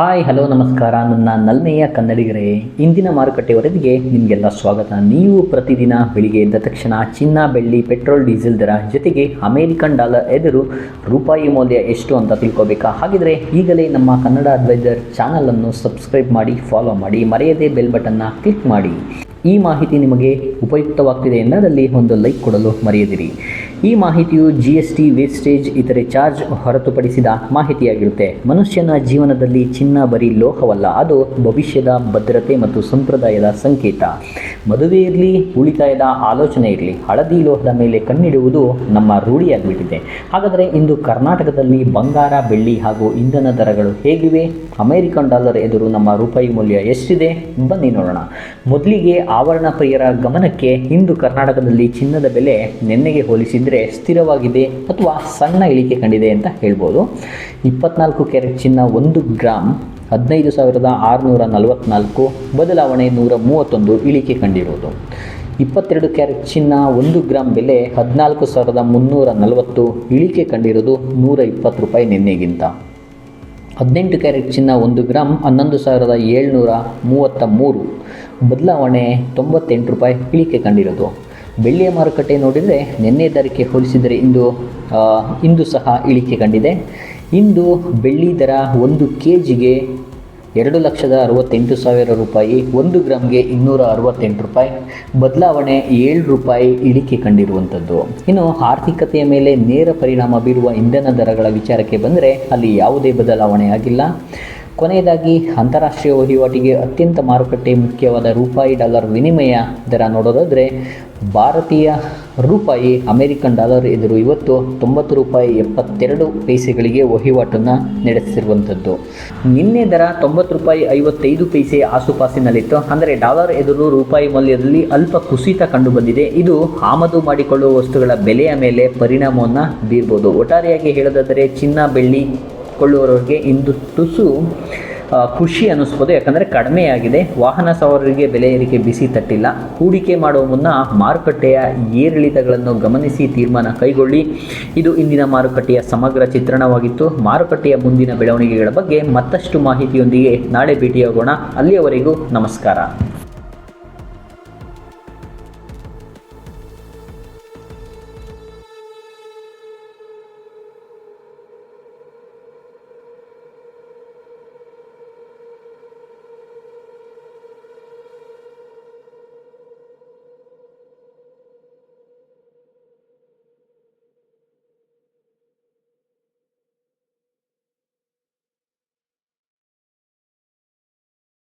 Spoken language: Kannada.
ಹಾಯ್ ಹಲೋ ನಮಸ್ಕಾರ. ನನ್ನ ನಲ್ಮೆಯ ಕನ್ನಡಿಗರೇ, ಇಂದಿನ ಮಾರುಕಟ್ಟೆ ವರದಿಗೆ ನಿಮಗೆಲ್ಲ ಸ್ವಾಗತ. ನೀವು ಪ್ರತಿದಿನ ಬೆಳಿಗ್ಗೆ ಎದ್ದ ತಕ್ಷಣ ಚಿನ್ನ, ಬೆಳ್ಳಿ, ಪೆಟ್ರೋಲ್, ಡೀಸೆಲ್ ದರ ಜೊತೆಗೆ ಅಮೇರಿಕನ್ ಡಾಲರ್ ಎದುರು ರೂಪಾಯಿ ಮೌಲ್ಯ ಎಷ್ಟು ಅಂತ ತಿಳ್ಕೊಬೇಕಾ? ಹಾಗಿದ್ರೆ ಈಗಲೇ ನಮ್ಮ ಕನ್ನಡ ಅಡ್ವೈಸರ್ ಚಾನಲನ್ನು ಸಬ್ಸ್ಕ್ರೈಬ್ ಮಾಡಿ, ಫಾಲೋ ಮಾಡಿ, ಮರೆಯದೇ ಬೆಲ್ ಬಟನ್ನ ಕ್ಲಿಕ್ ಮಾಡಿ. ಈ ಮಾಹಿತಿ ನಿಮಗೆ ಉಪಯುಕ್ತವಾಗ್ತಿದೆ ಎನ್ನದಲ್ಲಿ ಒಂದು ಲೈಕ್ ಕೊಡಲು ಮರೆಯದಿರಿ. ಈ ಮಾಹಿತಿಯು GST, ವೇಸ್ಟೇಜ್, ಇತರೆ ಚಾರ್ಜ್ ಹೊರತುಪಡಿಸಿದ ಮಾಹಿತಿಯಾಗಿರುತ್ತೆ. ಮನುಷ್ಯನ ಜೀವನದಲ್ಲಿ ಚಿನ್ನ ಬರೀ ಲೋಹವಲ್ಲ, ಅದು ಭವಿಷ್ಯದ ಭದ್ರತೆ ಮತ್ತು ಸಂಪ್ರದಾಯದ ಸಂಕೇತ. ಮದುವೆ ಇರಲಿ, ಉಳಿತಾಯದ ಆಲೋಚನೆ ಇರಲಿ, ಹಳದಿ ಲೋಹದ ಮೇಲೆ ಕಣ್ಣಿಡುವುದು ನಮ್ಮ ರೂಢಿಯಾಗಿಬಿಟ್ಟಿದೆ. ಹಾಗಾದರೆ ಇಂದು ಕರ್ನಾಟಕದಲ್ಲಿ ಬಂಗಾರ, ಬೆಳ್ಳಿ ಹಾಗೂ ಇಂಧನ ದರಗಳು ಹೇಗಿವೆ? ಅಮೇರಿಕನ್ ಡಾಲರ್ ಎದುರು ನಮ್ಮ ರೂಪಾಯಿ ಮೌಲ್ಯ ಎಷ್ಟಿದೆ? ಬನ್ನಿ ನೋಡೋಣ. ಮೊದಲಿಗೆ ಆವರಣ ಪ್ರಿಯರ ಗಮನಕ್ಕೆ, ಇಂದು ಕರ್ನಾಟಕದಲ್ಲಿ ಚಿನ್ನದ ಬೆಲೆ ನಿನ್ನೆಗೆ ಹೋಲಿಸಿದರೆ ಸ್ಥಿರವಾಗಿದೆ ಅಥವಾ ಸಣ್ಣ ಇಳಿಕೆ ಕಂಡಿದೆ ಅಂತ ಹೇಳ್ಬೋದು. 24 ಕ್ಯಾರೆಟ್ ಚಿನ್ನ 1 ಗ್ರಾಮ್ 15,644, ಬದಲಾವಣೆ 131, ಇಳಿಕೆ ಕಂಡಿರುವುದು. 22 ಕ್ಯಾರೆಟ್ ಚಿನ್ನ 1 ಗ್ರಾಮ್ ಬೆಲೆ 14,340, ಇಳಿಕೆ ಕಂಡಿರೋದು 120 ರೂಪಾಯಿ ನಿನ್ನೆಗಿಂತ. 18 ಕ್ಯಾರೆಟ್ ಚಿನ್ನ 1 ಗ್ರಾಮ್ 11,733, ಬದಲಾವಣೆ 98 ರೂಪಾಯಿ, ಇಳಿಕೆ ಕಂಡಿರೋದು. ಬೆಳ್ಳಿಯ ಮಾರುಕಟ್ಟೆ ನೋಡಿದರೆ ನಿನ್ನೆ ದರಕ್ಕೆ ಹೋಲಿಸಿದರೆ ಇಂದು ಸಹ ಇಳಿಕೆ ಕಂಡಿದೆ. ಇಂದು ಬೆಳ್ಳಿ ದರ 1 kgಗೆ 2,68,000 ರೂಪಾಯಿ, 1 ಗ್ರಾಮ್ಗೆ 268 ರೂಪಾಯಿ, ಬದಲಾವಣೆ 7 ರೂಪಾಯಿ, ಇಳಿಕೆ ಕಂಡಿರುವಂಥದ್ದು. ಇನ್ನು ಆರ್ಥಿಕತೆಯ ಮೇಲೆ ನೇರ ಪರಿಣಾಮ ಬೀರುವ ಇಂಧನ ದರಗಳ ವಿಚಾರಕ್ಕೆ ಬಂದರೆ ಅಲ್ಲಿ ಯಾವುದೇ ಬದಲಾವಣೆ ಆಗಿಲ್ಲ. ಕೊನೆಯದಾಗಿ ಅಂತಾರಾಷ್ಟ್ರೀಯ ವಹಿವಾಟಿಗೆ ಅತ್ಯಂತ ಮಾರುಕಟ್ಟೆ ಮುಖ್ಯವಾದ ರೂಪಾಯಿ ಡಾಲರ್ ವಿನಿಮಯ ದರ ನೋಡೋದಾದರೆ, ಭಾರತೀಯ ರೂಪಾಯಿ ಅಮೇರಿಕನ್ ಡಾಲರ್ ಎದುರು ಇವತ್ತು 90 ರೂಪಾಯಿ 72 ಪೈಸೆಗಳಿಗೆ ವಹಿವಾಟನ್ನು ನಡೆಸಿರುವಂಥದ್ದು. ನಿನ್ನೆ ದರ 90 ರೂಪಾಯಿ 55 ಪೈಸೆ ಆಸುಪಾಸಿನಲ್ಲಿತ್ತು. ಅಂದರೆ ಡಾಲರ್ ಎದುರು ರೂಪಾಯಿ ಮೌಲ್ಯದಲ್ಲಿ ಅಲ್ಪ ಕುಸಿತ ಕಂಡುಬಂದಿದೆ. ಇದು ಆಮದು ಮಾಡಿಕೊಳ್ಳುವ ವಸ್ತುಗಳ ಬೆಲೆಯ ಮೇಲೆ ಪರಿಣಾಮವನ್ನು ಬೀರ್ಬೋದು. ಒಟ್ಟಾರೆಯಾಗಿ ಹೇಳೋದಾದರೆ ಚಿನ್ನ, ಬೆಳ್ಳಿ ಕೊಳ್ಳುವವರಿಗೆ ಇಂದು ತುಸು ಖುಷಿ ಅನ್ನಿಸ್ಬೋದು, ಯಾಕಂದರೆ ಕಡಿಮೆಯಾಗಿದೆ. ವಾಹನ ಸವಾರರಿಗೆ ಬೆಲೆ ಏರಿಕೆ ಬಿಸಿ ತಟ್ಟಿಲ್ಲ. ಹೂಡಿಕೆ ಮಾಡುವ ಮುನ್ನ ಮಾರುಕಟ್ಟೆಯ ಏರಿಳಿತಗಳನ್ನು ಗಮನಿಸಿ ತೀರ್ಮಾನ ಕೈಗೊಳ್ಳಿ. ಇದು ಇಂದಿನ ಮಾರುಕಟ್ಟೆಯ ಸಮಗ್ರ ಚಿತ್ರಣವಾಗಿತ್ತು. ಮಾರುಕಟ್ಟೆಯ ಮುಂದಿನ ಬೆಳವಣಿಗೆಗಳ ಬಗ್ಗೆ ಮತ್ತಷ್ಟು ಮಾಹಿತಿಯೊಂದಿಗೆ ನಾಳೆ ಭೇಟಿಯಾಗೋಣ. ಅಲ್ಲಿಯವರೆಗೂ ನಮಸ್ಕಾರ.